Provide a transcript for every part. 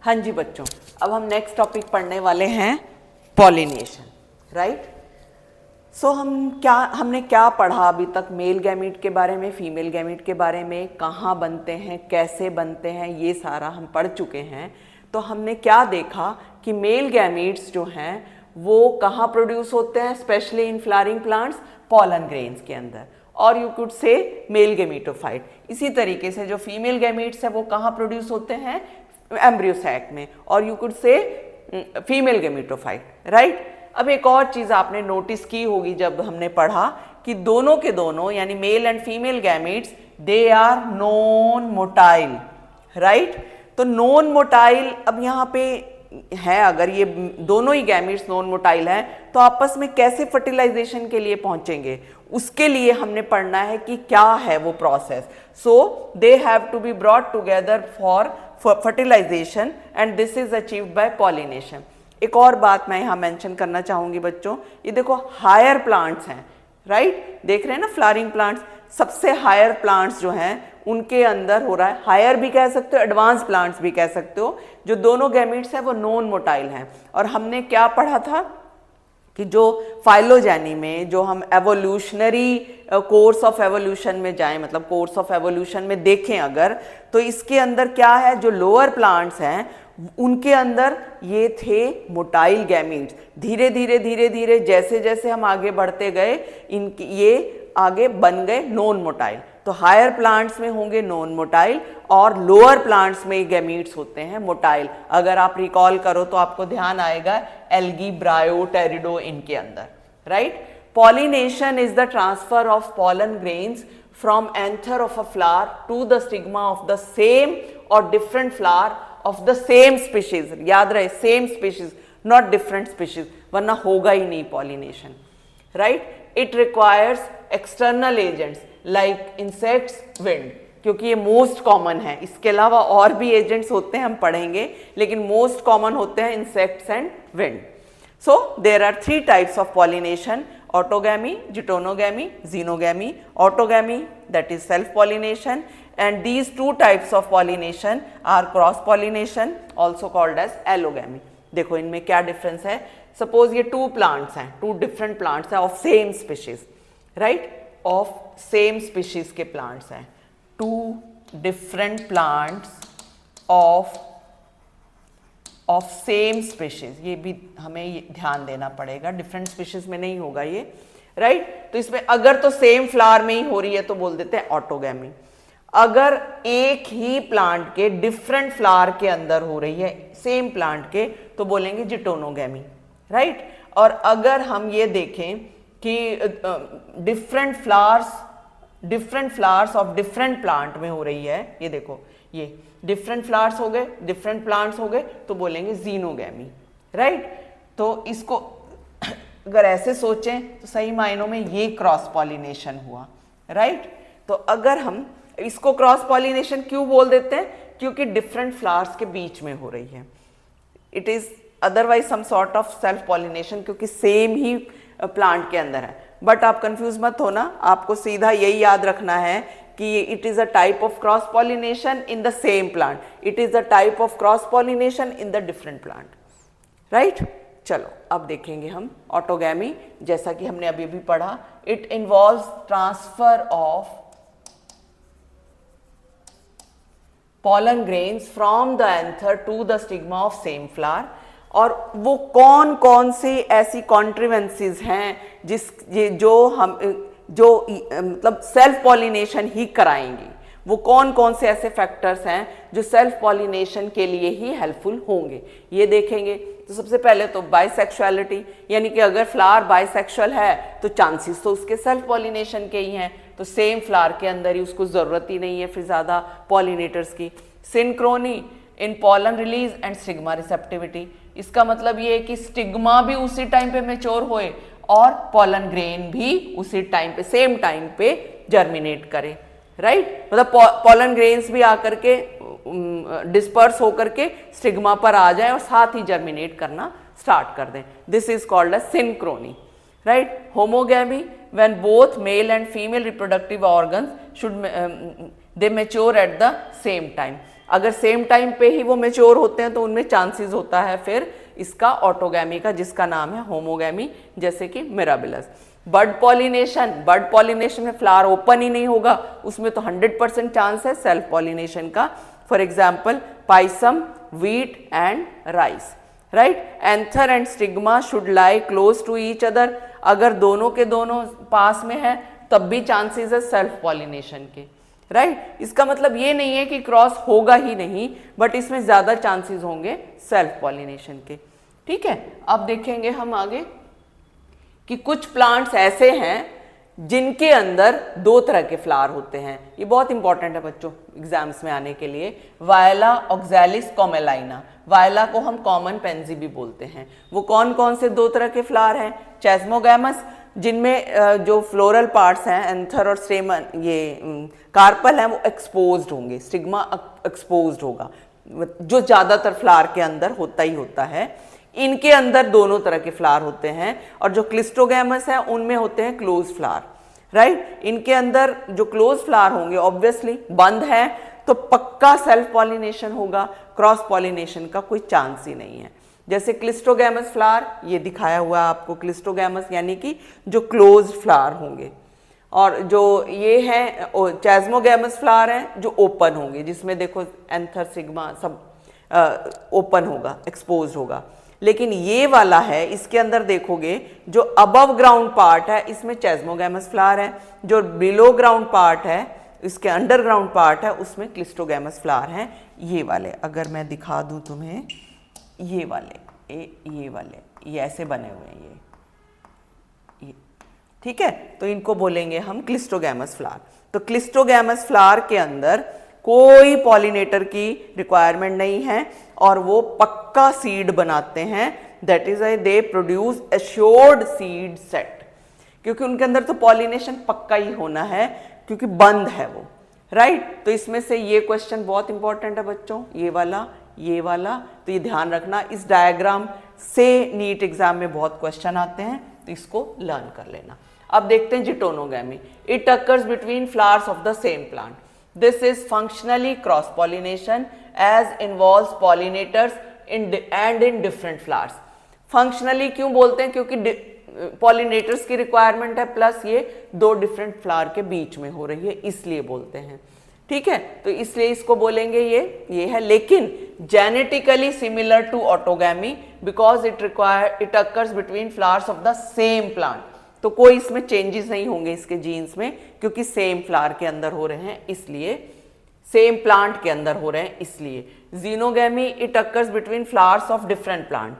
हाँ जी बच्चों, अब हम नेक्स्ट टॉपिक पढ़ने वाले हैं पॉलिनेशन, राइट। सो हमने क्या पढ़ा अभी तक? मेल गैमीट के बारे में, फीमेल गैमीट के बारे में, कहाँ बनते हैं, कैसे बनते हैं, ये सारा हम पढ़ चुके हैं। तो हमने क्या देखा कि मेल गैमीट्स जो हैं वो कहाँ प्रोड्यूस होते हैं, specially in flowering plants, pollen grains के अंदर, और you could say male gametophyte. इसी तरीके से जो फीमेल गैमीट्स है वो कहाँ प्रोड्यूस होते हैं, एम्ब्रियो सैक में, और यू कुड से फीमेल गैमीटोफाइट, राइट। अब एक और चीज़ आपने नोटिस की होगी जब हमने पढ़ा कि दोनों के दोनों यानी male and female gametes they are non motile, right. तो नॉन मोटाइल अब यहाँ पे है, अगर ये दोनों ही गैमीट्स नॉन मोटाइल हैं तो आपस में कैसे फर्टिलाइजेशन के लिए पहुंचेंगे, उसके लिए हमने पढ़ना है कि क्या है वो process. So they have to be brought together for fertilization and this is achieved by pollination. एक और बात मैं यहाँ मेंशन करना चाहूंगी बच्चों, ये देखो हायर प्लांट्स हैं, राइट। देख रहे हैं ना फ्लावरिंग प्लांट्स, सबसे हायर प्लांट्स जो हैं उनके अंदर हो रहा है, हायर भी कह सकते हो, एडवांस प्लांट्स भी कह सकते हो, जो दोनों गैमीट्स हैं वो नॉन मोटाइल हैं। और हमने क्या पढ़ा था कि जो फाइलोजेनी में जो हम एवोल्यूशनरी कोर्स ऑफ एवोल्यूशन में जाएं, मतलब कोर्स ऑफ एवोल्यूशन में देखें अगर, तो इसके अंदर क्या है, जो लोअर प्लांट्स हैं उनके अंदर ये थे मोटाइल गैमीट्स। धीरे धीरे धीरे धीरे जैसे जैसे हम आगे बढ़ते गए इनकी ये आगे बन गए नॉन मोटाइल। तो हायर प्लांट्स में होंगे नॉन मोटाइल और लोअर प्लांट्स में गैमीट्स होते हैं मोटाइल। अगर आप रिकॉल करो तो आपको ध्यान आएगा एल्गी, ब्रायो, टेरिडो इनके अंदर, right. Pollination is the transfer of pollen grains from anther of a flower to the stigma of the same और different flower of the same species. याद रहे same species, not different species, वरना होगा ही नहीं pollination, right. It requires external agents like insects, wind, क्योंकि ये most common है। इसके अलावा और भी एजेंट्स होते हैं, हम पढ़ेंगे, लेकिन मोस्ट कॉमन होते हैं insects and wind. So there are 3 types of pollination: autogamy, geitonogamy, xenogamy. Autogamy that is self pollination, and these 2 types of pollination are cross pollination, also called as allogamy. देखो इनमें क्या difference है। Suppose ये 2 plants हैं, 2 different plants हैं of same species, right, of same species के plants हैं, 2 different plants of same species. ये भी हमें ध्यान देना पड़ेगा, डिफरेंट स्पीशीज में नहीं होगा ये, राइट। तो इसमें अगर तो सेम फ्लावर में ही हो रही है तो बोल देते हैं ऑटोगैमी। अगर एक ही प्लांट के डिफरेंट फ्लावर के अंदर हो रही है, सेम प्लांट के, तो बोलेंगे जिटोनोगैमी, राइट। और अगर हम ये देखें कि different flowers of different plant में हो रही है, ये देखो ये डिफरेंट फ्लावर्स हो गए, डिफरेंट प्लांट्स हो गए, तो बोलेंगे जीनोगैमी, राइट। तो इसको अगर ऐसे सोचें तो सही मायनों में ये क्रॉस पॉलिनेशन हुआ, राइट। तो अगर हम इसको क्रॉस पॉलिनेशन क्यों बोल देते हैं, क्योंकि डिफरेंट फ्लावर्स के बीच में हो रही है। It is otherwise some sort of self pollination, क्योंकि सेम ही प्लांट के अंदर है। बट आप कंफ्यूज मत होना, आपको सीधा यही याद रखना है कि it is a type of cross pollination in the same plant, it is a type of cross pollination in the different plant, right. चलो अब देखेंगे हम ऑटोगैमी, जैसा कि हमने अभी भी पढ़ा। It involves transfer of pollen grains from the anther to the stigma of same flower। और वो कौन कौन से ऐसी कॉन्ट्रीवेंसीज हैं जो मतलब सेल्फ पॉलिनेशन ही कराएंगी, वो कौन कौन से ऐसे फैक्टर्स हैं जो सेल्फ पॉलिनेशन के लिए ही हेल्पफुल होंगे, ये देखेंगे। तो सबसे पहले तो बाइसेक्सुअलिटी, यानी कि अगर फ्लावर बाइसेक्सुअल है तो चांसेस तो उसके सेल्फ पॉलिनेशन के ही हैं, तो सेम फ्लावर के अंदर ही उसको ज़रूरत ही नहीं है फिर ज़्यादा पॉलिनेटर्स की। Synchrony in pollen release and stigma receptivity, इसका मतलब ये है कि स्टिग्मा भी उसी टाइम पे मैच्योर होए और पॉलन ग्रेन भी उसी टाइम पे, सेम टाइम पे जर्मिनेट करे, राइट। मतलब पॉलन ग्रेन्स भी आकर के डिस्पर्स होकर के स्टिग्मा पर आ जाए और साथ ही जर्मिनेट करना स्टार्ट कर दें। This is called as synchrony, right. Homogamy, when both male and female reproductive organs should they mature at the same time. अगर सेम टाइम पे ही वो मैच्योर होते हैं तो उनमें चांसेस होता है फिर इसका ऑटोगैमी का, जिसका नाम है होमोगैमी, जैसे कि मिराबिलस। बर्ड पॉलिनेशन में फ्लावर ओपन ही नहीं होगा, उसमें तो 100% चांस है सेल्फ पॉलिनेशन का। For example Pisum, wheat and rice, right. Anther and stigma should lie close to each other, अगर दोनों के दोनों पास में है तब भी चांसेस है सेल्फ पॉलिनेशन के, राइट। इसका मतलब ये नहीं है कि क्रॉस होगा ही नहीं, बट इसमें ज्यादा चांसेस होंगे सेल्फ पॉलिनेशन के, ठीक है। अब देखेंगे हम आगे कि कुछ प्लांट्स ऐसे हैं जिनके अंदर दो तरह के फ्लावर होते हैं। ये बहुत इंपॉर्टेंट है बच्चों एग्जाम्स में आने के लिए। वायला ऑक्सैलिस कॉमेलाइना, वायला को हम कॉमन पेंजी भी बोलते हैं। वो कौन कौन से दो तरह के फ्लावर हैं? चेस्मोगैमस, जिनमें जो फ्लोरल पार्ट्स हैं एंथर और स्टेमन, ये कार्पल हैं, वो एक्सपोज्ड होंगे, स्टिग्मा एक्सपोज्ड होगा, जो ज्यादातर फ्लावर के अंदर होता ही होता है। इनके अंदर दोनों तरह के फ्लावर होते हैं, और जो क्लिस्टोगैमस है उनमें होते हैं क्लोज फ्लावर, राइट। इनके अंदर जो क्लोज फ्लावर होंगे ऑब्वियसली बंद है तो पक्का सेल्फ पॉलिनेशन होगा, क्रॉस पॉलिनेशन का कोई चांस ही नहीं है। जैसे क्लिस्टोगैमस फ्लावर ये दिखाया हुआ आपको, क्लिस्टोगैमस यानी कि जो क्लोज फ्लावर होंगे, और जो ये है चेस्मोगैमस फ्लावर हैं जो ओपन होंगे, जिसमें देखो एंथर सिग्मा सब ओपन होगा, एक्सपोज होगा। लेकिन ये वाला है, इसके अंदर देखोगे जो अबव ग्राउंड पार्ट है इसमें चेस्मोगैमस फ्लावर है, जो बिलो ग्राउंड पार्ट है इसके अंडरग्राउंड पार्ट है उसमें क्लिस्टोगैमस फ्लावर हैं। ये वाले अगर मैं दिखा दूं तुम्हें, ये वाले ये ऐसे बने हुए हैं ये, ठीक है। तो इनको बोलेंगे हम क्लिस्टोगैमस फ्लावर। तो क्लिस्टोगैमस फ्लावर के अंदर कोई पॉलिनेटर की रिक्वायरमेंट नहीं है और वो पक्का सीड बनाते हैं, that is they produce assured seed set, क्योंकि उनके अंदर तो पॉलिनेशन पक्का ही होना है क्योंकि बंद है वो, राइट। तो इसमें से ये क्वेश्चन बहुत इंपॉर्टेंट है बच्चों, ये वाला, तो ये ध्यान रखना। इस डायग्राम से नीट एग्जाम में बहुत क्वेश्चन आते हैं, तो इसको लर्न कर लेना। अब देखते हैं geitonogamy. It occurs between flowers of the same plant. This is functionally cross pollination as involves pollinators in different flowers. Functionally क्यों बोलते हैं? क्योंकि pollinators की requirement है, प्लस ये दो different flower के बीच में हो रही है, इसलिए बोलते हैं, ठीक है। तो इसलिए इसको बोलेंगे ये है, लेकिन genetically similar to autogamy because it occurs between flowers of the same plant. तो कोई इसमें चेंजेस नहीं होंगे इसके जीन्स में, क्योंकि सेम फ्लावर के अंदर हो रहे हैं, इसलिए सेम प्लांट के अंदर हो रहे हैं इसलिए। Xenogamy it occurs between flowers of different plant.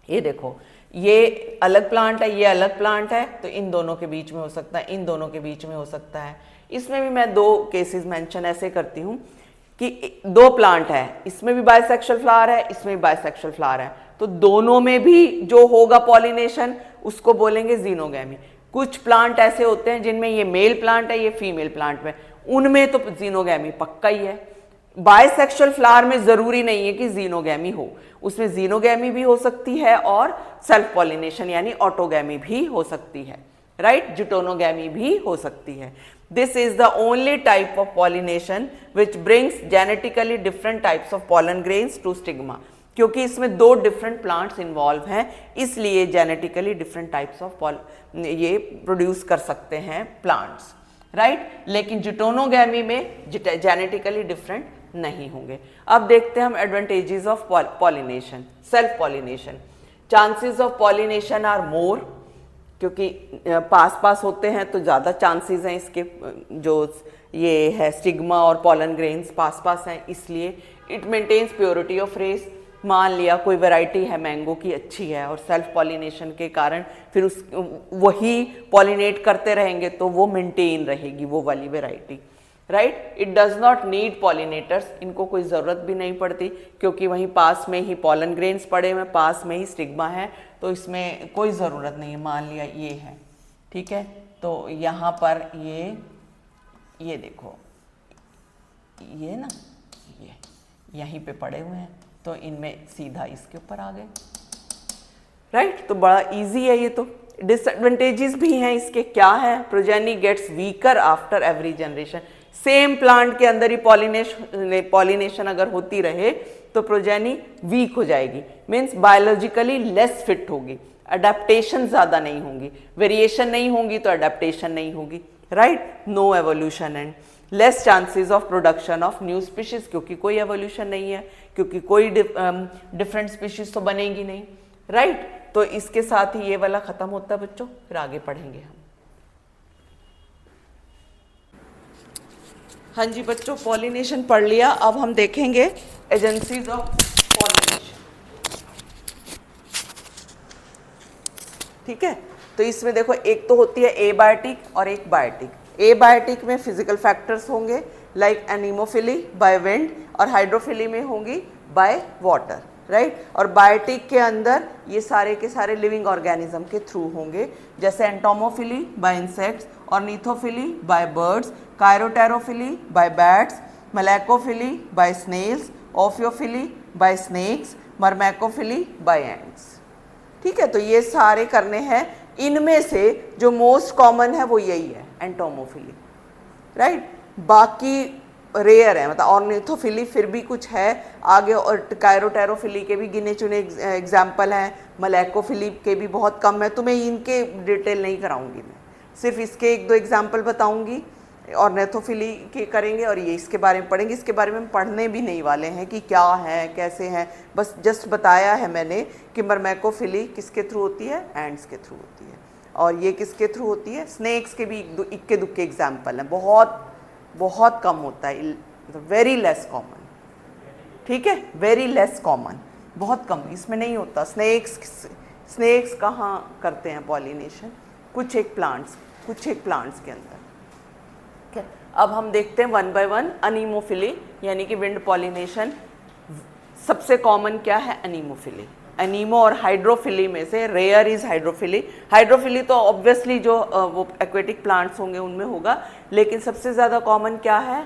ये देखो, ये अलग प्लांट है, ये अलग प्लांट है, तो इन दोनों के बीच में हो सकता है, इन दोनों के बीच में हो सकता है। इसमें भी मैं दो केसेस मेंशन ऐसे करती हूँ कि दो प्लांट है, इसमें भी बाइसेक्सुअल फ्लावर है, इसमें भी बाइसेक्सुअल फ्लावर है, तो दोनों में भी जो होगा पॉलिनेशन उसको बोलेंगे जीनोगैमी। कुछ प्लांट ऐसे होते हैं जिनमें ये मेल प्लांट है, ये फीमेल प्लांट में, उनमें तो जीनोगैमी पक्का ही है। बाइसेक्सुअल फ्लावर में जरूरी नहीं है कि जीनोगैमी हो, उसमें जीनोगैमी भी हो सकती है और सेल्फ पॉलिनेशन यानी ऑटोगैमी भी हो सकती है, राइट। जिटोनोगैमी भी हो सकती है। This is the only type of pollination which brings genetically different types of pollen grains to stigma. क्योंकि इसमें दो डिफरेंट प्लांट्स इन्वॉल्व हैं, इसलिए जेनेटिकली डिफरेंट टाइप्स ऑफ ये प्रोड्यूस कर सकते हैं प्लांट्स, राइट। लेकिन जिटोनोगैमी में जेनेटिकली डिफरेंट नहीं होंगे। अब देखते हैं हम advantages of pollination, self pollination. Chances of pollination are more, क्योंकि पास पास होते हैं तो ज़्यादा चांसेस हैं इसके, जो ये है स्टिग्मा और पॉलन ग्रेन्स पास पास हैं, इसलिए it maintains purity of race. मान लिया कोई वैरायटी है मैंगो की अच्छी है और सेल्फ पॉलिनेशन के कारण फिर उस वही पॉलिनेट करते रहेंगे तो वो मेंटेन रहेगी वो वाली variety, right. It does not need pollinators, इनको कोई ज़रूरत भी नहीं पड़ती क्योंकि वहीं पास में ही पॉलन ग्रेन्स पड़े हुए, पास में ही स्टिग्मा है, तो इसमें कोई ज़रूरत नहीं है। मान लिया ये है, ठीक है, तो यहाँ पर ये देखो, ये ना ये यहीं पे पड़े हुए हैं, तो इनमें सीधा इसके ऊपर आ गए, राइट। तो बड़ा इजी है ये। तो डिसएडवांटेजेस भी हैं इसके, क्या है? Progeny gets weaker after every generation. Same plant के अंदर ही पॉलिनेशन अगर होती रहे तो प्रोजेनी वीक हो जाएगी, मीन्स बायोलॉजिकली लेस फिट होगी, अडेप्टेशन ज्यादा नहीं होंगी, वेरिएशन नहीं होंगी तो अडेप्टेशन नहीं होगी, right, no evolution and less chances of production of new species, क्योंकि कोई एवोल्यूशन नहीं है, क्योंकि कोई डिफरेंट स्पीशीज तो बनेगी नहीं, राइट। तो इसके साथ ही ये वाला खत्म होता है बच्चों, फिर आगे पढ़ेंगे हम। हाँ जी बच्चों, पॉलिनेशन पढ़ लिया, अब हम देखेंगे एजेंसीज ऑफ पॉलिनेशन। ठीक है, तो इसमें देखो एक तो होती है एबायोटिक और एक बायोटिक। एबायोटिक में फिजिकल फैक्टर्स होंगे लाइक एनीमोफिली बाय विंड, और हाइड्रोफिली में होंगी बाय वाटर, राइट। और बायोटिक के अंदर ये सारे के सारे लिविंग ऑर्गेनिज्म के थ्रू होंगे, जैसे entomophily by insects, ornithophily by birds, chiropterophily by bats, malacophily by snails, ophiophily by snakes, myrmecophily by ants. ठीक है, तो ये सारे करने हैं, इनमें से जो मोस्ट कॉमन है वो यही है एंटोमोफिली, राइट। बाकी रेयर है, मतलब ऑर्निथोफिली फिर भी कुछ है आगे, और कायरोटेरोफिली के भी गिने चुने एग्जाम्पल हैं, मलैकोफिली के भी बहुत कम है, तुम्हें इनके डिटेल नहीं कराऊंगी मैं, सिर्फ इसके एक दो एग्जाम्पल बताऊंगी, ऑर्निथोफिली के करेंगे और ये इसके बारे में पढ़ेंगे। इसके बारे में हम पढ़ने भी नहीं वाले हैं कि क्या है कैसे हैं, बस जस्ट बताया है मैंने कि मरमैकोफिली किसके थ्रू होती है, एंड्स के थ्रू होती है, और ये किसके थ्रू होती है, स्नेक्स के भी इक्के दुक्के एग्जाम्पल हैं, बहुत बहुत कम होता है, वेरी लेस कॉमन। ठीक है, वेरी लेस कॉमन, बहुत कम, इसमें नहीं होता। स्नेक्स कहाँ करते हैं पॉलिनेशन, कुछ एक प्लांट्स के अंदर। ठीक है, अब हम देखते हैं वन बाय वन। अनीमोफिली यानी कि विंड पॉलिनेशन, सबसे कॉमन क्या है, अनीमोफिली। एनीमो और हाइड्रोफिली में से रेयर इज हाइड्रोफिली। हाइड्रोफिली तो ऑब्वियसली जो वो एक्वेटिक प्लांट्स होंगे उनमें होगा, लेकिन सबसे ज़्यादा कॉमन क्या है,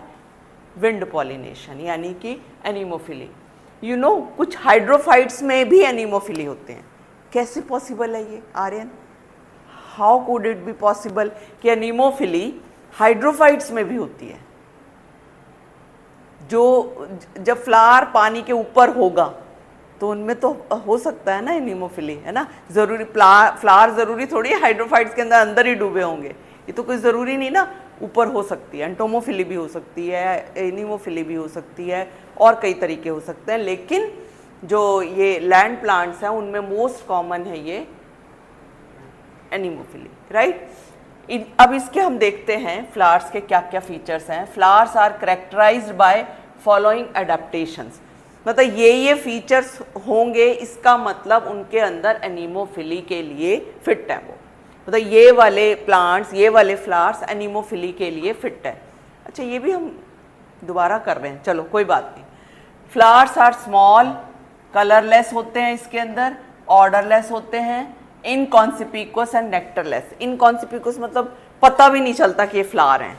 विंड पॉलिनेशन यानी कि एनीमोफिली। यू नो, कुछ हाइड्रोफाइट्स में भी एनीमोफिली होते हैं। कैसे पॉसिबल है ये Aryan, how could it be possible कि एनीमोफिली हाइड्रोफाइट्स में भी होती है? जो जब फ्लावर पानी के ऊपर होगा तो उनमें तो हो सकता है ना एनीमोफिली, है ना। जरूरी फ्लावर जरूरी थोड़ी है हाइड्रोफाइट्स के अंदर ही डूबे होंगे, ये तो कोई ज़रूरी नहीं ना, ऊपर हो सकती है। एंटोमोफिली भी हो सकती है, एनीमोफिली भी हो सकती है, और कई तरीके हो सकते हैं, लेकिन जो ये लैंड प्लांट्स हैं उनमें मोस्ट कॉमन है ये एनीमोफिली, राइट। अब इसके हम देखते हैं फ्लावर्स के क्या क्या फीचर्स हैं। Flowers are characterized by following adaptations, मतलब ये फीचर्स होंगे, इसका मतलब उनके अंदर एनीमोफिली के लिए फिट है वो, मतलब ये वाले प्लांट्स, ये वाले फ्लावर्स एनीमोफिली के लिए फिट है। अच्छा, ये भी हम दोबारा कर रहे हैं, चलो कोई बात नहीं। फ्लावर्स आर स्मॉल, कलरलेस होते हैं इसके अंदर, ऑर्डरलेस होते हैं, इनकॉन्सिपिकुअस एंड नेक्टरलेस। इनकॉन्सिपिकुअस मतलब पता भी नहीं चलता कि ये फ्लावर हैं,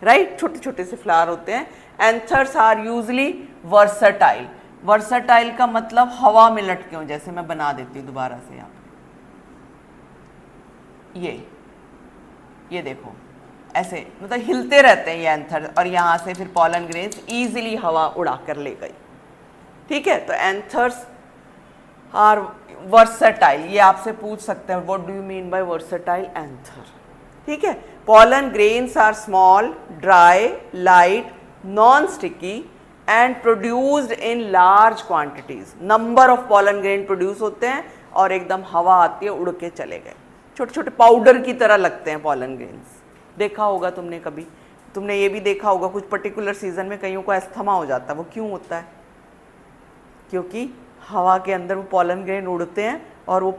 राइट, छोटे छोटे से फ्लावर होते हैं। Anthers are usually versatile. Versatile का मतलब हवा में लटके हों, जैसे मैं बना देती हूँ दोबारा से यहाँ पे, ये देखो ऐसे, मतलब हिलते रहते हैं ये एंथर, और यहाँ से फिर पॉलन ग्रेन्स इजीली हवा उड़ा कर ले गई। ठीक है, तो एंथर्स आर वर्सटाइल। ये आपसे पूछ सकते हैं what do you mean by versatile anther. ठीक है, pollen grains are small, dry, light, non sticky and produced in large quantities. Number of pollen grain produce होते हैं और एकदम हवा आती है, उड़ के चले गए, छोटे छोटे पाउडर की तरह लगते हैं पॉलन ग्रेन्स। देखा होगा तुमने कभी, तुमने ये भी देखा होगा कुछ पर्टिकुलर सीजन में कईयों को अस्थमा हो जाता है। वो क्यों होता है? क्योंकि हवा के अंदर वो पॉलन ग्रेन उड़ते हैं और वो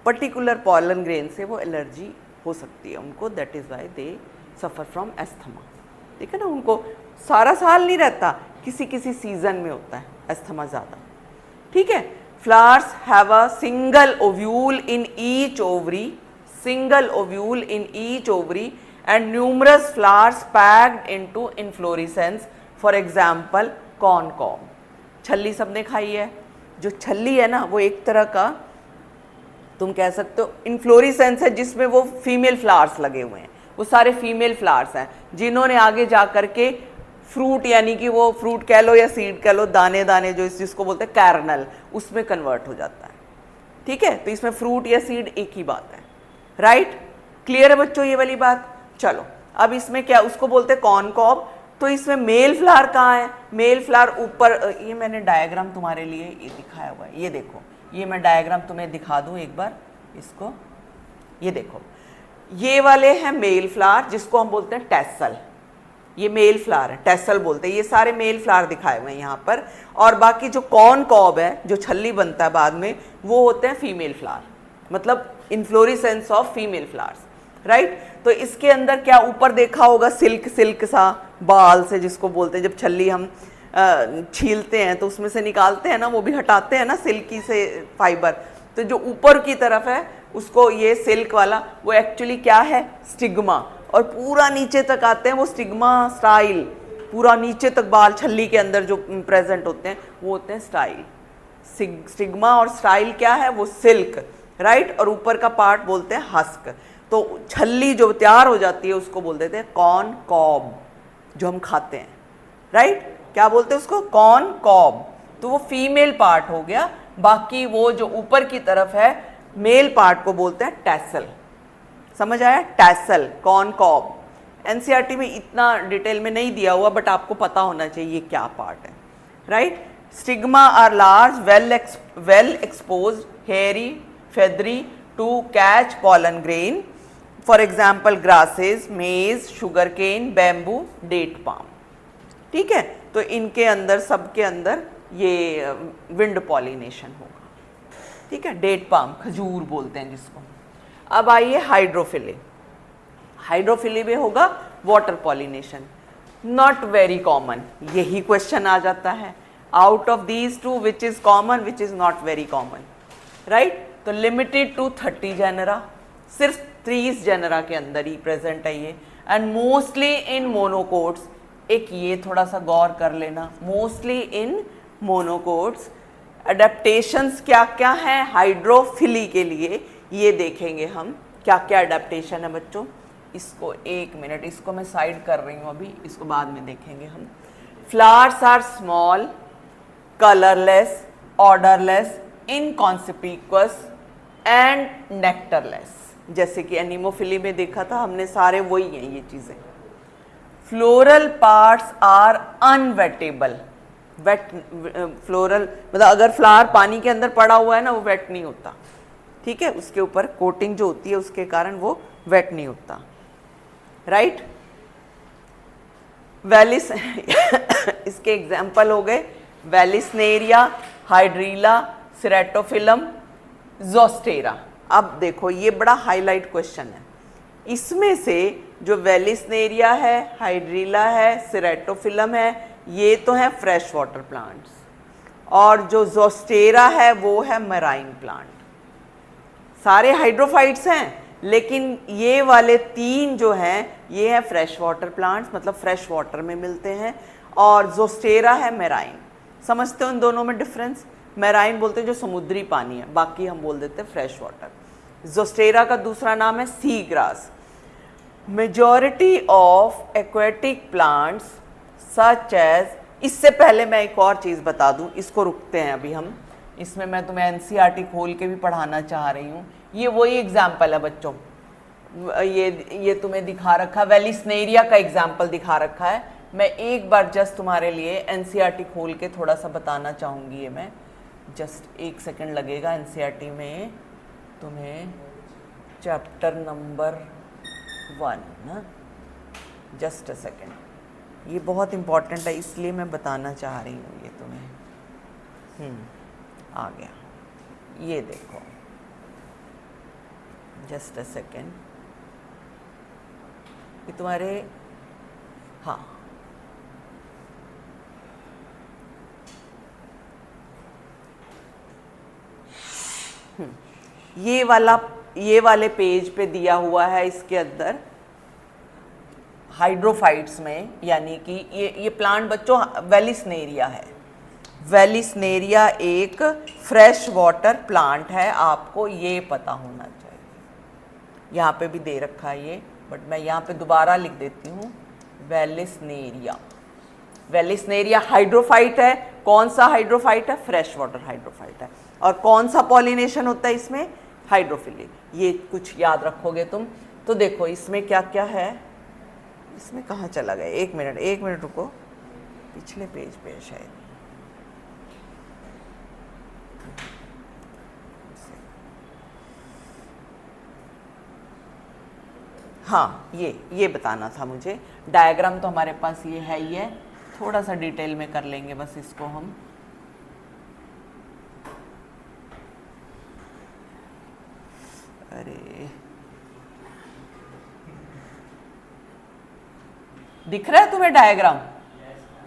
पर्टिकुलर पॉलन ग्रेन से वो एलर्जी हो सकती है उनको, that is why they suffer from asthma. ठीक है ना, उनको सारा साल नहीं रहता, किसी किसी सीजन में होता है एस्थमा ज़्यादा। ठीक है, flowers have a single ovule in each ovary, single ovule in each ovary and numerous flowers packed into inflorescence. For example corn cob, छल्ली सबने खाई है, जो छल्ली है ना वो एक तरह का तुम कह सकते हो इन्फ्लोरेसेंस है, जिसमें वो फीमेल फ्लावर्स लगे हुए हैं, वो सारे फीमेल फ्लावर्स हैं जिन्होंने आगे जा करके फ्रूट, यानी कि वो फ्रूट कह लो या सीड कह लो, दाने दाने जो जिसको बोलते हैं कैरनल, उसमें कन्वर्ट हो जाता है। ठीक है, तो इसमें फ्रूट या सीड एक ही बात है। राइट, क्लियर है बच्चों ये वाली बात? चलो अब इसमें क्या, उसको बोलते हैं कॉर्नकॉब। तो इसमें मेल फ्लावर कहाँ है? मेल फ्लावर ऊपर, ये मैंने डायग्राम तुम्हारे लिए ये दिखाया हुआ है, ये देखो, ये मैं डायग्राम तुम्हें दिखा दूं एक बार इसको, ये देखो, ये वाले हैं मेल फ्लावर जिसको हम बोलते हैं टैसल, ये मेल फ्लावर है, टैसल बोलते हैं, ये सारे मेल फ्लावर दिखाए हुए हैं यहाँ पर। और बाकी जो कॉर्नकॉब है, जो छल्ली बनता है बाद में, वो होते हैं फीमेल फ्लावर, मतलब inflorescence of female flowers. Right, तो इसके अंदर क्या ऊपर देखा होगा सिल्क, सिल्क सा बाल से जिसको बोलते हैं, जब छल्ली हम छीलते हैं तो उसमें से निकालते हैं ना, वो भी हटाते हैं ना सिल्की से फाइबर, तो जो ऊपर की तरफ है उसको, ये सिल्क वाला, वो एक्चुअली क्या है? स्टिग्मा। और पूरा नीचे तक आते हैं वो स्टिग्मा स्टाइल, पूरा नीचे तक बाल छल्ली के अंदर जो प्रेजेंट होते हैं वो होते हैं स्टाइल। स्टिग्मा और स्टाइल क्या है? वो सिल्क। राइट, और ऊपर का पार्ट बोलते हैं हस्क। तो छल्ली जो तैयार हो जाती है उसको बोल देते हैं कॉर्नकॉब, जो हम खाते हैं। राइट, क्या बोलते हैं उसको? कॉर्नकॉब। तो वो फीमेल पार्ट हो गया, बाकी वो जो ऊपर की तरफ है मेल पार्ट को बोलते हैं टैसल। समझ आया? टैसल, कॉर्नकॉब। एनसीईआरटी में इतना डिटेल में नहीं दिया हुआ, बट आपको पता होना चाहिए क्या पार्ट है। Right, stigma are large, well exposed, hairy, feathery to catch pollen grain, for example grasses, maize, sugar cane, bamboo, date palm. ठीक है, तो इनके अंदर, सबके अंदर ये विंड पॉलिनेशन होगा। ठीक है, डेट पाम, खजूर बोलते हैं जिसको। अब आइए हाइड्रोफिली। हाइड्रोफिली में होगा water pollination, not very common, यही क्वेश्चन आ जाता है। Out of these two which is common, which is not very common? Right, तो लिमिटेड टू 30 जेनरा, सिर्फ 30 जेनरा के अंदर ही प्रेजेंट है ये, एंड मोस्टली इन मोनोकोट्स। एक ये थोड़ा सा गौर कर लेना, मोस्टली इन मोनोकोट्स। अडेप्टेशंस क्या क्या हैं हाइड्रोफिली के लिए, ये देखेंगे हम क्या क्या अडेप्टेशन है बच्चों। इसको एक मिनट, इसको मैं साइड कर रही हूँ अभी, इसको बाद में देखेंगे हम। Flowers are small, colourless, odourless, inconspicuous and nectarless. जैसे कि एनीमोफिली में देखा था हमने, सारे वही हैं ये चीजें। Floral parts are unwettable, wet, floral मतलब अगर फ्लावर पानी के अंदर पड़ा हुआ है ना, वो वेट नहीं होता। ठीक है, उसके ऊपर कोटिंग जो होती है उसके कारण वो वेट नहीं होता। राइट, वेलिस इसके एग्जाम्पल हो गए वेलिसनेरिया, हाइड्रीला, सेरेटोफिलम, जोस्टेरा। अब देखो ये बड़ा हाईलाइट क्वेश्चन है, इसमें से जो वेलिसनेरिया है, हाइड्रीला है, सेरेटोफिलम है, ये तो है फ्रेश वाटर प्लांट्स, और जो जोस्टेरा है वो है मराइन प्लांट। सारे हाइड्रोफाइट्स हैं, लेकिन ये वाले 3 जो हैं ये है फ्रेश वाटर प्लांट्स, मतलब फ्रेश वाटर में मिलते हैं, और जोस्टेरा है मैराइन। समझते हो इन दोनों में डिफरेंस? मैराइन बोलते हैं जो समुद्री पानी है, बाकी हम बोल देते हैं फ्रेश वाटर। जोस्टेरा का दूसरा नाम है sea grass. Majority of aquatic plants such as, इससे पहले मैं एक और चीज़ बता दूं, इसको रुकते हैं अभी हम, इसमें मैं तुम्हें एनसीईआरटी खोल के भी पढ़ाना चाह रही हूँ। ये वही एग्जाम्पल है बच्चों, ये तुम्हें दिखा रखा, वेलिसनेरिया का एग्जाम्पल दिखा रखा है। मैं एक बार जस्ट तुम्हारे लिए एनसीईआरटी खोल के थोड़ा सा बताना चाहूँगी। ये मैं जस्ट 1 सेकंड लगेगा। एनसीईआरटी में तुम्हें चैप्टर नंबर 1 ना, जस्ट अ सेकंड, ये बहुत इम्पॉर्टेंट है इसलिए मैं बताना चाह रही हूँ ये तुम्हें। आ गया, ये देखो, जस्ट अ सेकेंड, ये तुम्हारे, हाँ ये वाले पेज पे दिया हुआ है, इसके अंदर हाइड्रोफाइट्स में, यानी कि ये प्लांट बच्चों वेलिसनेरिया है। वेलिसनेरिया एक फ्रेश वाटर प्लांट है, आपको ये पता होना चाहिए। यहाँ पे भी दे रखा है ये, बट मैं यहाँ पे दोबारा लिख देती हूँ वेलिस्नेरिया। वेलिस्नेरिया हाइड्रोफाइट है। कौन सा हाइड्रोफाइट है? फ्रेश वाटर हाइड्रोफाइट है। और कौन सा पॉलिनेशन होता है इसमें? हाइड्रोफिलिक। ये कुछ याद रखोगे तुम। तो देखो इसमें क्या क्या है, इसमें कहाँ चला गया, एक मिनट रुको, पिछले पेज पे शायद। हाँ, ये बताना था मुझे। डायग्राम तो हमारे पास ये है ही है, थोड़ा सा डिटेल में कर लेंगे बस इसको हम। अरे दिख रहा है तुम्हें डायग्राम?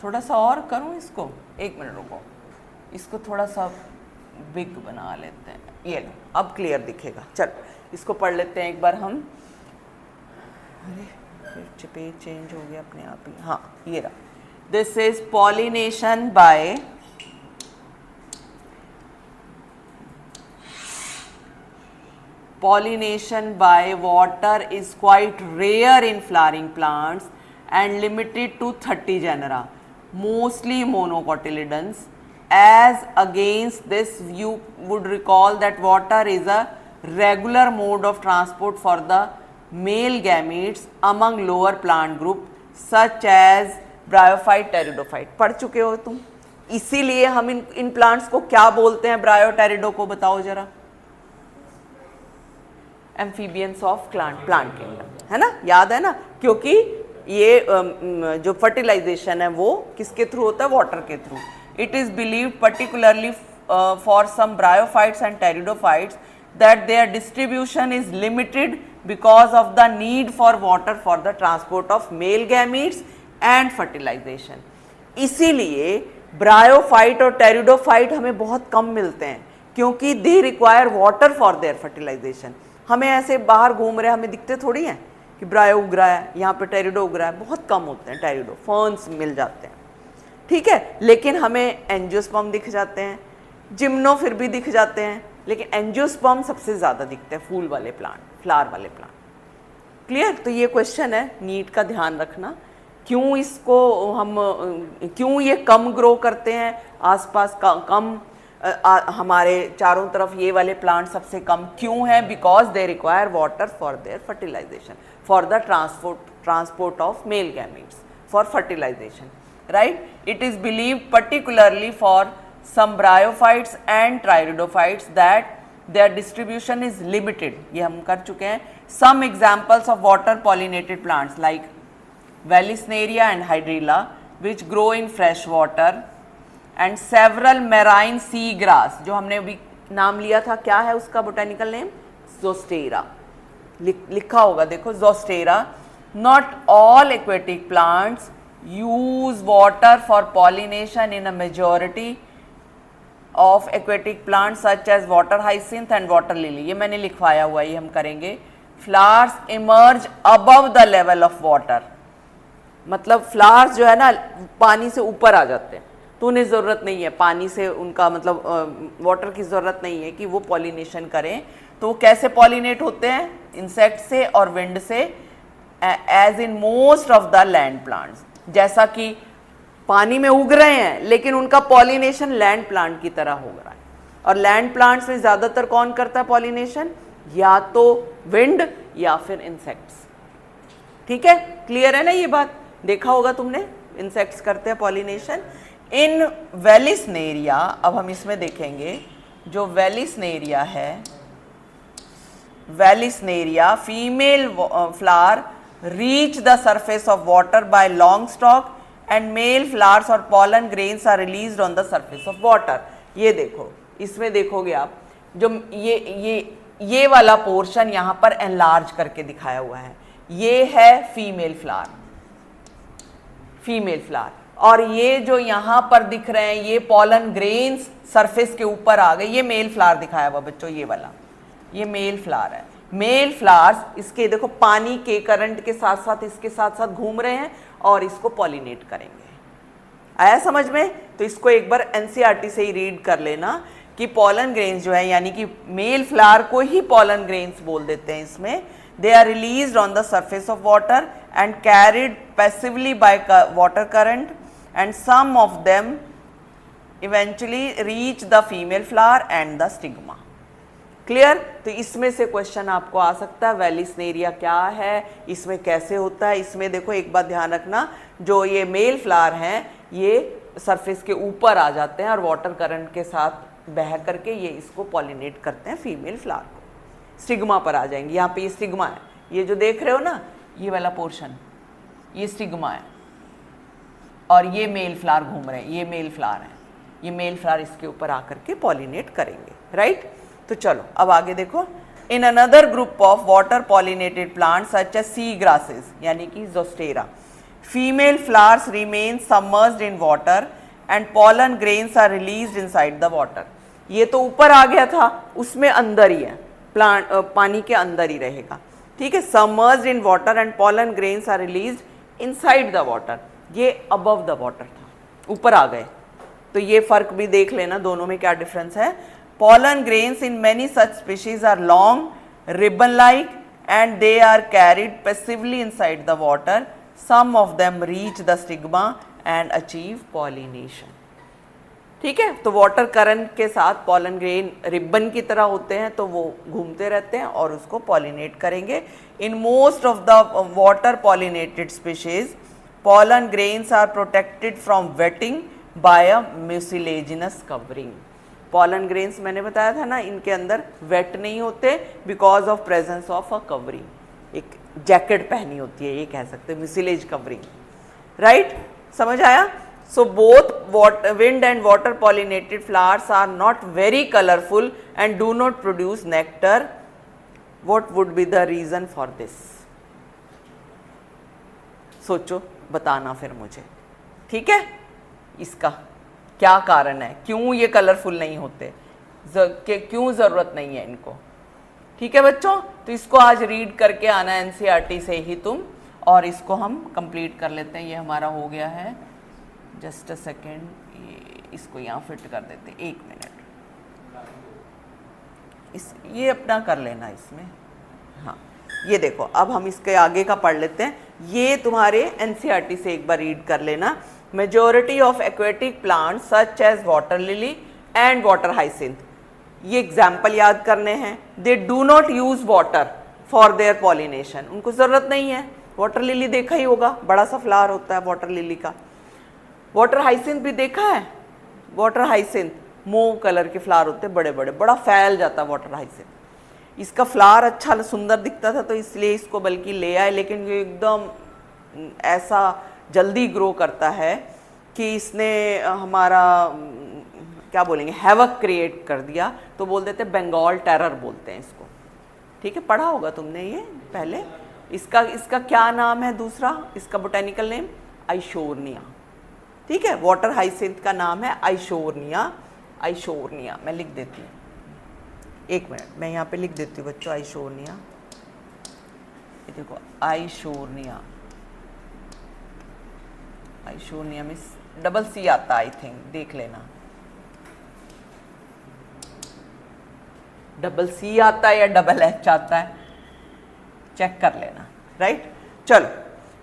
थोड़ा सा और करूं इसको, एक मिनट रुको, इसको थोड़ा सा बिग बना लेते हैं। ये लो, अब क्लियर दिखेगा। चल इसको पढ़ लेते हैं एक बार हम। अरे फिर पेज चेंज हो गया अपने आप ही। हाँ, ये रहा। This is pollination by water is quite rare in flowering plants and limited to 30 genera, mostly monocotyledons. As against this, you would recall that water is a regular mode of transport for the male gametes among lower plant group such as bryophyte, pteridophyte. पढ़ चुके हो तुम। इसीलिए हम in plants को क्या बोलते हैं? ब्रायो टेरिडो को बताओ जरा। एम्फीबियंस ऑफ प्लांट किंगडम, है ना? याद है ना? क्योंकि ये जो फर्टिलाइजेशन है वो किसके थ्रू होता है? वाटर के थ्रू। It is believed particularly for some bryophytes and pteridophytes that their distribution is limited because of the need for water for the transport of male gametes and fertilization. इसीलिए bryophyte और pteridophyte हमें बहुत कम मिलते हैं, क्योंकि they require water for their fertilization. हमें ऐसे बाहर घूम रहे हमें दिखते थोड़ी हैं कि ब्रायो उग रहा है, यहाँ पे टेरिडो उग रहा है, बहुत कम होते हैं टेरिडो, फर्न्स मिल जाते हैं, ठीक है। लेकिन हमें एंजियोस्पर्म दिख जाते हैं, जिम्नो फिर भी दिख जाते हैं, लेकिन एंजियोस्पर्म सबसे ज़्यादा दिखते हैं फूल वाले प्लांट, फ्लावर वाले प्लांट। क्लियर? तो ये क्वेश्चन है, नीट का ध्यान रखना। क्यों इसको क्यों ये कम ग्रो करते हैं आसपास, कम हमारे चारों तरफ ये वाले प्लांट सबसे कम क्यों है? Because they require water for their fertilization, for the transport of male gametes for fertilization, right? It is believed particularly for some bryophytes and pteridophytes that their distribution is limited. ये हम कर चुके हैं। Some examples of water pollinated plants like Vallisneria and Hydrilla which grow in fresh water and several marine sea grass, जो हमने अभी नाम लिया था, क्या है उसका botanical name? Zostera। लिखा होगा देखो, Zostera। Not all aquatic plants use water for pollination in a majority of aquatic plants such as water hyacinth and water lily। ये मैंने लिखवाया हुआ है, ये हम करेंगे। Flowers emerge above the level of water, मतलब फ्लावर्स जो है ना पानी से ऊपर आ जाते हैं, तो उन्हें ज़रूरत नहीं है पानी से, उनका मतलब वाटर की ज़रूरत नहीं है कि वो पॉलिनेशन करें। तो वो कैसे पॉलिनेट होते हैं? इंसेक्ट से और विंड से, as in most of the land plants. जैसा कि पानी में उग रहे हैं लेकिन उनका पॉलिनेशन लैंड प्लांट की तरह हो रहा है। और लैंड प्लांट्स में ज़्यादातर कौन करता है पॉलिनेशन? या तो विंड या फिर इंसेक्ट्स। ठीक है, क्लियर है ना ये बात? देखा होगा तुमने, इंसेक्ट्स करते हैं पॉलिनेशन। इन वेलिस्नेरिया, अब हम इसमें देखेंगे, जो वेलिस्नेरिया है, Vallisneria female flower reach the surface of water by long stalk and male flowers और pollen grains are released on the surface of water. ये देखो, इसमें देखोगे आप, जो ये वाला पोर्शन यहाँ पर एनलार्ज करके दिखाया हुआ है, ये है फीमेल फ्लावर, फीमेल फ्लावर। और ये जो यहाँ पर दिख रहे हैं ये पॉलन ग्रेन्स सरफेस के ऊपर आ गए, ये मेल फ्लावर दिखाया हुआ बच्चों, ये वाला, ये मेल फ्लावर है। मेल फ्लावर्स इसके देखो पानी के करंट के साथ साथ इसके साथ साथ घूम रहे हैं और इसको पॉलिनेट करेंगे। आया समझ में? तो इसको एक बार एनसीईआरटी से ही रीड कर लेना कि पॉलन ग्रेन्स जो है, यानी कि मेल फ्लावर को ही पॉलन ग्रेन्स बोल देते हैं इसमें, They are released on the surface of water and carried passively by water current, and some of them eventually reach the female flower and the stigma. Clear? तो इसमें से question आपको आ सकता है, वेलिस्नेरिया क्या है, इसमें कैसे होता है। इसमें देखो एक बात ध्यान रखना, जो ये मेल फ्लावर हैं ये सरफेस के ऊपर आ जाते हैं और वाटर करंट के साथ बह करके ये इसको पॉलिनेट करते हैं फीमेल फ्लावर को, स्टिग्मा पर आ जाएंगे। यहाँ पे ये स्टिग्मा है, ये जो देख रहे हो ना ये वाला पोर्शन, ये स्टिग्मा है और ये मेल फ्लावर घूम रहे हैं, ये मेल फ्लावर है, ये मेल फ्लावर इसके ऊपर आकर के पॉलिनेट करेंगे, राइट। तो चलो अब आगे देखो। In another group of water pollinated plant such as sea grasses यानी कि Zostera, female flowers remain submerged in water and pollen grains are released inside the water. ये तो ऊपर आ गया था, उसमें अंदर ही है, प्लांट पानी के अंदर ही रहेगा, ठीक है। Submerged in water and pollen grains are released inside the water, ये अबव द वाटर था, ऊपर आ गए। तो ये फर्क भी देख लेना दोनों में क्या डिफरेंस है। Pollen grains in many such species are long, ribbon-like, and they are carried passively inside the water. Some of them reach the stigma and achieve pollination. ठीक है, तो वाटर करंट के साथ पॉलन ग्रेन रिबन की तरह होते हैं, तो वो घूमते रहते हैं और उसको पॉलिनेट करेंगे। इन most of the water pollinated species pollen grains are protected from wetting by a mucilaginous covering. Pollen grains मैंने बताया था ना, इनके अंदर वेट नहीं होते because of presence of a covering, एक जैकेट पहनी होती है, ये कह सकते हैं म्यूसिलेज कवरिंग, राइट। समझ आया? So both wind and water pollinated flowers are not very colourful and do not produce nectar. What would be the reason for this? सोचो, बताना फिर मुझे, ठीक है। इसका क्या कारण है, क्यों ये कलरफुल नहीं होते, क्यों ज़रूरत नहीं है इनको, ठीक है बच्चों। तो इसको आज रीड करके आना एनसीईआरटी से ही तुम, और इसको हम कंप्लीट कर लेते हैं। ये हमारा हो गया है, जस्ट अ सेकेंड, इसको यहाँ फिट कर देते हैं, 1 मिनट, ये अपना कर लेना इसमें। हाँ, ये देखो, अब हम इसके आगे का पढ़ लेते हैं। ये तुम्हारे एनसीईआरटी से एक बार रीड कर लेना। Majority of aquatic plant such as water lily and water hyacinth, ये एग्जाम्पल याद करने हैं। They do not use water for their pollination, उनको ज़रूरत नहीं है। वाटर लिली देखा ही होगा, बड़ा सा फ्लावर होता है वाटर लिली का। वाटर हाइसिंथ भी देखा है, वाटर हाइसिंथ मोव कलर के फ्लावर होते हैं, बड़े बड़े, बड़ा फैल जाता है वाटर हाइसिंथ। इसका फ्लावर अच्छा सुंदर दिखता था तो इसलिए इसको बल्कि ले आए, लेकिन ये एकदम ऐसा जल्दी ग्रो करता है कि इसने हमारा क्या बोलेंगे, हैवक क्रिएट कर दिया, तो बोल देते बंगाल टेरर बोलते हैं इसको, ठीक है। पढ़ा होगा तुमने ये पहले। इसका क्या नाम है दूसरा, इसका बोटेनिकल नेम आइशोर्निया, ठीक है। वाटर हाइसिंथ का नाम है आइशोर्निया, आइशोर्निया मैं लिख देती हूँ, 1 मिनट, मैं यहाँ पे लिख देती हूँ बच्चों, आइशोर्निया। ये देखो आइशोर्निया, आइशोर्निया में डबल सी आता है, आई थिंक, देख लेना, डबल सी आता है या डबल एच आता है, चेक कर लेना, राइट। चलो,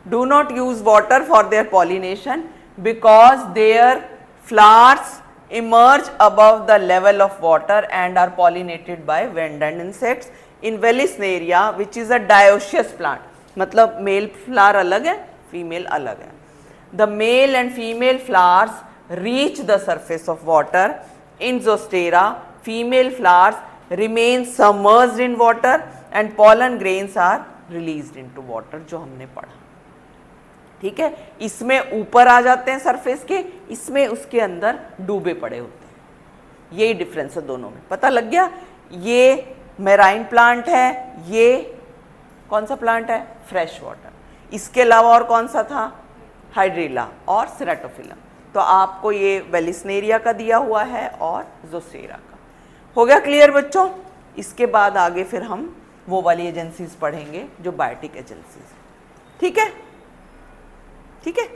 do not use water for their pollination because their flowers emerge above the level of water and are pollinated by wind and insects. In Vallisneria, which is a dioecious plant, मतलब male flower अलग है, female अलग है। The male and female flowers reach the surface of water. In Zostera, female flowers remain submerged in water and pollen grains are released into water, जो हमने पढ़ा, ठीक है। इसमें ऊपर आ जाते हैं सरफेस के, इसमें उसके अंदर डूबे पड़े होते हैं। यही डिफरेंस है दोनों में, पता लग गया। ये मेराइन प्लांट है, ये कौन सा प्लांट है, फ्रेश वाटर। इसके अलावा और कौन सा था, हाइड्रिला और सेरेटोफिलम। तो आपको ये वेलिस्नेरिया का दिया हुआ है और जोसेरा का। हो गया क्लियर बच्चों? इसके बाद आगे फिर हम वो वाली एजेंसीज पढ़ेंगे जो बायोटिक एजेंसीज, ठीक है, ठीक है।